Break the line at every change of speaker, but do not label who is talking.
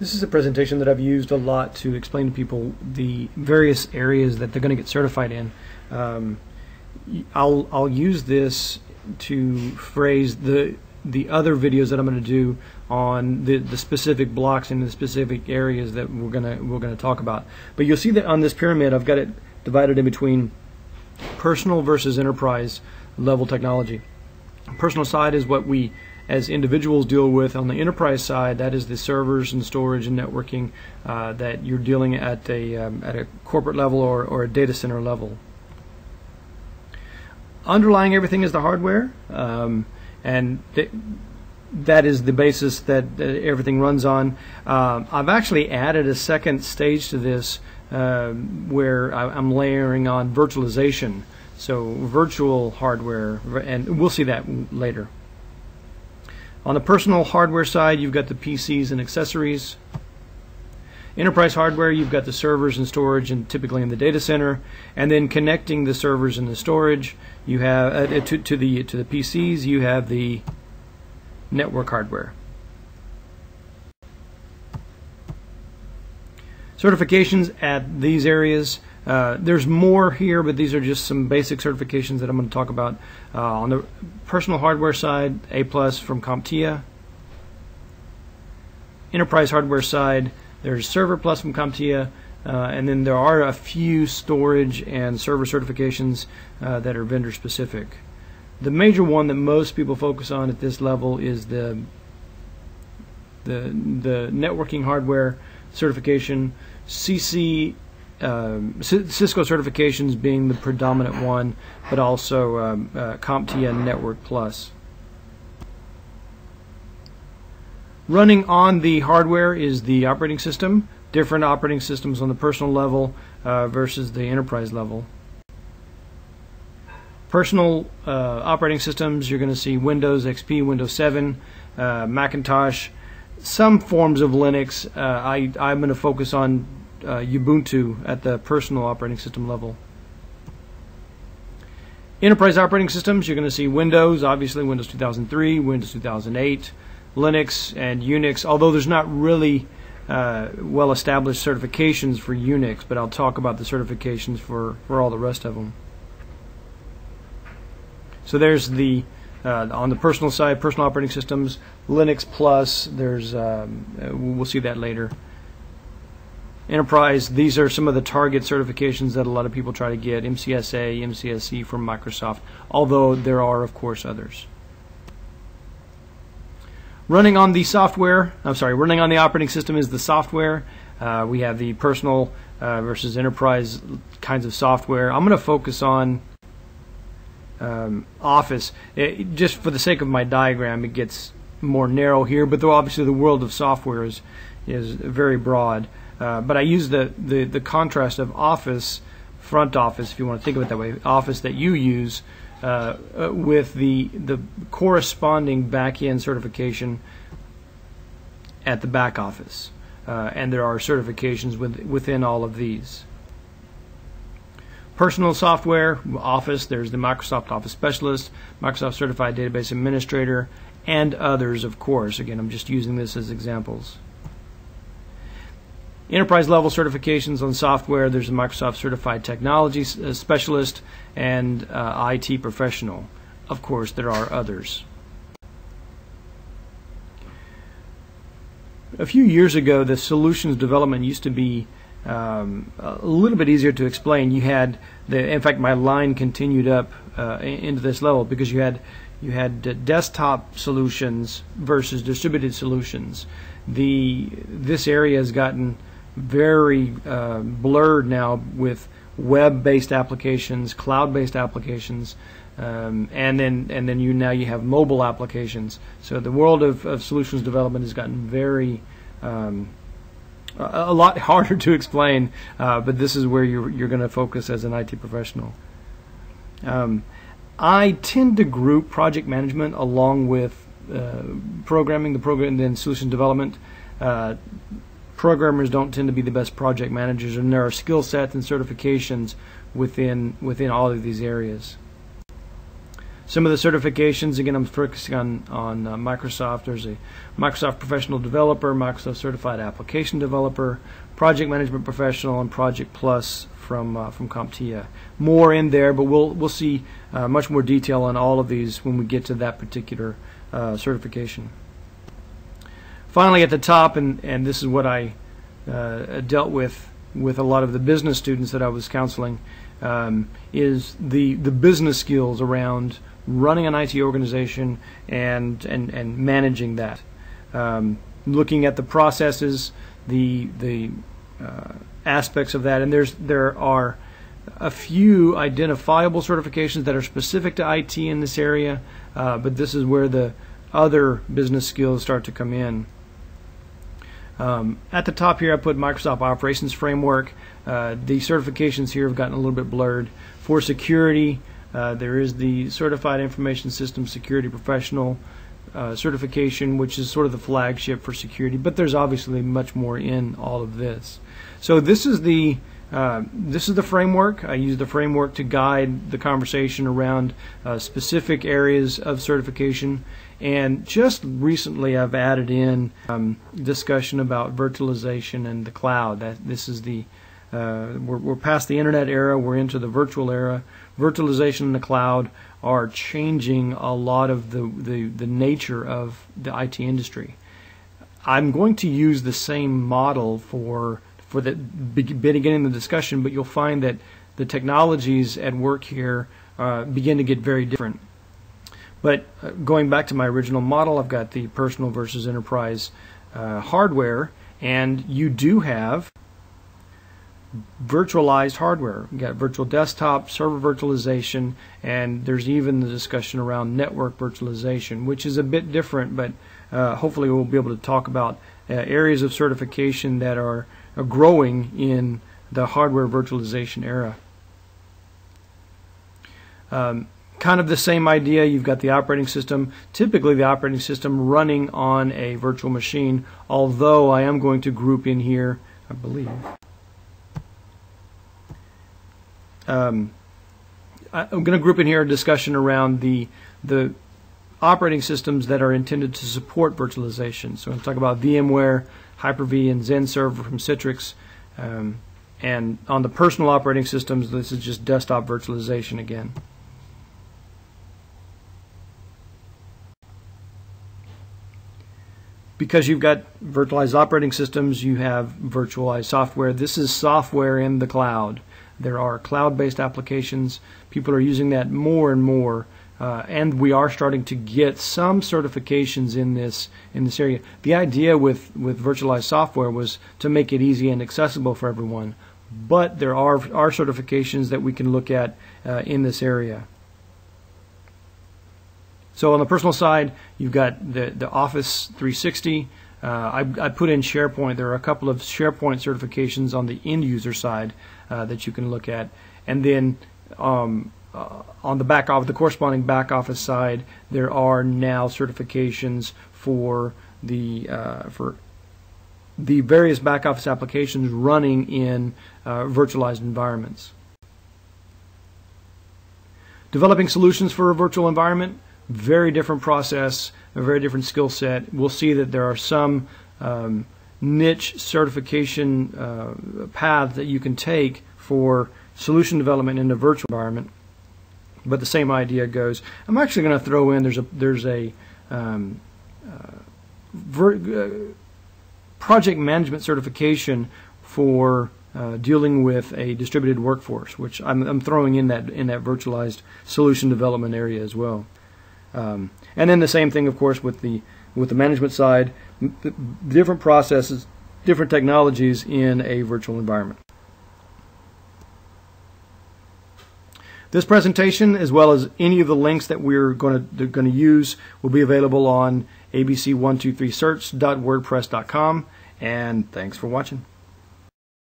This is a presentation that I've used a lot to explain to people the various areas that they're going to get certified in. I'll use this to phrase the other videos that I'm going to do on the specific blocks and the specific areas that we're going to talk about. But you'll see that on this pyramid I've got it divided in between personal versus enterprise level technology. Personal side is what we as individuals deal with. On the enterprise side, that is the servers and storage and networking that you're dealing at a corporate level or a data center level. Underlying everything is the hardware, and that is the basis that everything runs on. I've actually added a second stage to this where I'm layering on virtualization, so virtual hardware, and we'll see that later. On the personal hardware side, you've got the PCs and accessories. Enterprise hardware, you've got the servers and storage, and typically in the data center. And then connecting the servers and the storage, you have to the PCs, you have the network hardware. Certifications at these areas. There's more here, but these are just some basic certifications that I'm going to talk about. On the personal hardware side, A+ from CompTIA. Enterprise hardware side, there's Server Plus from CompTIA, and then there are a few storage and server certifications that are vendor specific. The major one that most people focus on at this level is the networking hardware certification. Cisco certifications being the predominant one, but also CompTIA Network Plus. Running on the hardware is the operating system. Different operating systems on the personal level versus the enterprise level. Personal operating systems, you're going to see Windows XP, Windows 7, Macintosh, some forms of Linux. I'm going to focus on Ubuntu at the personal operating system level. Enterprise operating systems, you're going to see Windows, obviously Windows 2003, Windows 2008, Linux, and Unix, although there's not really well-established certifications for Unix, but I'll talk about the certifications for all the rest of them. So there's the on the personal side, personal operating systems, Linux Plus, there's we'll see that later. Enterprise, these are some of the target certifications that a lot of people try to get, MCSA, MCSE from Microsoft, although there are, of course, others. Running on the software, running on the operating system is the software. We have the personal versus enterprise kinds of software. I'm going to focus on Office. Just for the sake of my diagram, it gets more narrow here, but though obviously the world of software is very broad. But I use the contrast of Office, front office, if you want to think of it that way, Office that you use, with the corresponding back-end certification at the back office. And there are certifications within all of these. Personal software, Office, there's the Microsoft Office Specialist, Microsoft Certified Database Administrator, and others, of course. Again, I'm just using this as examples. Enterprise level certifications on software, there's a Microsoft Certified Technology Specialist and IT Professional. Of course, there are others. A few years ago, the solutions development used to be a little bit easier to explain. You had in fact, my line continued up into this level because you had desktop solutions versus distributed solutions. This area has gotten very blurred now with web-based applications, cloud-based applications, and then you have mobile applications. So the world of solutions development has gotten very a lot harder to explain, but this is where you're going to focus as an IT professional. I tend to group project management along with programming, and then solution development. Programmers don't tend to be the best project managers, and there are skill sets and certifications within all of these areas. Some of the certifications, again, I'm focusing on Microsoft. There's a Microsoft Professional Developer, Microsoft Certified Application Developer, Project Management Professional, and Project Plus from CompTIA. More in there, but we'll see much more detail on all of these when we get to that particular certification. Finally, at the top, and this is what I dealt with a lot of the business students that I was counseling, is the business skills around running an IT organization and managing that. Looking at the processes, the aspects of that, and there are a few identifiable certifications that are specific to IT in this area, but this is where the other business skills start to come in. At the top here I put Microsoft Operations Framework. The certifications here have gotten a little bit blurred. For security, there is the Certified Information Systems Security Professional certification, which is sort of the flagship for security, but there's obviously much more in all of this. So this is the framework. I use the framework to guide the conversation around specific areas of certification. And just recently I've added in discussion about virtualization and the cloud. This is the we're past the internet era, we're into the virtual era. Virtualization and the cloud are changing a lot of the nature of the IT industry. I'm going to use the same model for the beginning of the discussion, but you'll find that the technologies at work here begin to get very different. But going back to my original model, I've got the personal versus enterprise hardware, and you do have virtualized hardware. You got virtual desktop, server virtualization, and there's even the discussion around network virtualization, which is a bit different, but hopefully we'll be able to talk about areas of certification that are growing in the hardware virtualization era. Kind of the same idea. You've got the operating system, typically the operating system running on a virtual machine, although I am going to group in here, I believe, I'm going to group in here a discussion around the operating systems that are intended to support virtualization. So I'm going to talk about VMware, Hyper-V, and XenServer from Citrix. And on the personal operating systems, this is just desktop virtualization again. Because you've got virtualized operating systems, you have virtualized software. This is software in the cloud. There are cloud-based applications. People are using that more and more, and we are starting to get some certifications in this area. The idea with virtualized software was to make it easy and accessible for everyone, but there are certifications that we can look at in this area. So on the personal side, you've got the Office 360. I put in SharePoint. There are a couple of SharePoint certifications on the end user side that you can look at, and then on the back office, the corresponding back office side, there are now certifications for the various back office applications running in virtualized environments. Developing solutions for a virtual environment. Very different process, a very different skill set. We'll see that there are some niche certification paths that you can take for solution development in a virtual environment, but the same idea goes. I'm actually going to throw in there's a project management certification for dealing with a distributed workforce, which I'm throwing in that virtualized solution development area as well. And then the same thing, of course, with the management side, different processes, different technologies in a virtual environment. This presentation, as well as any of the links that we're going to use, will be available on abc123search.wordpress.com. And thanks for watching.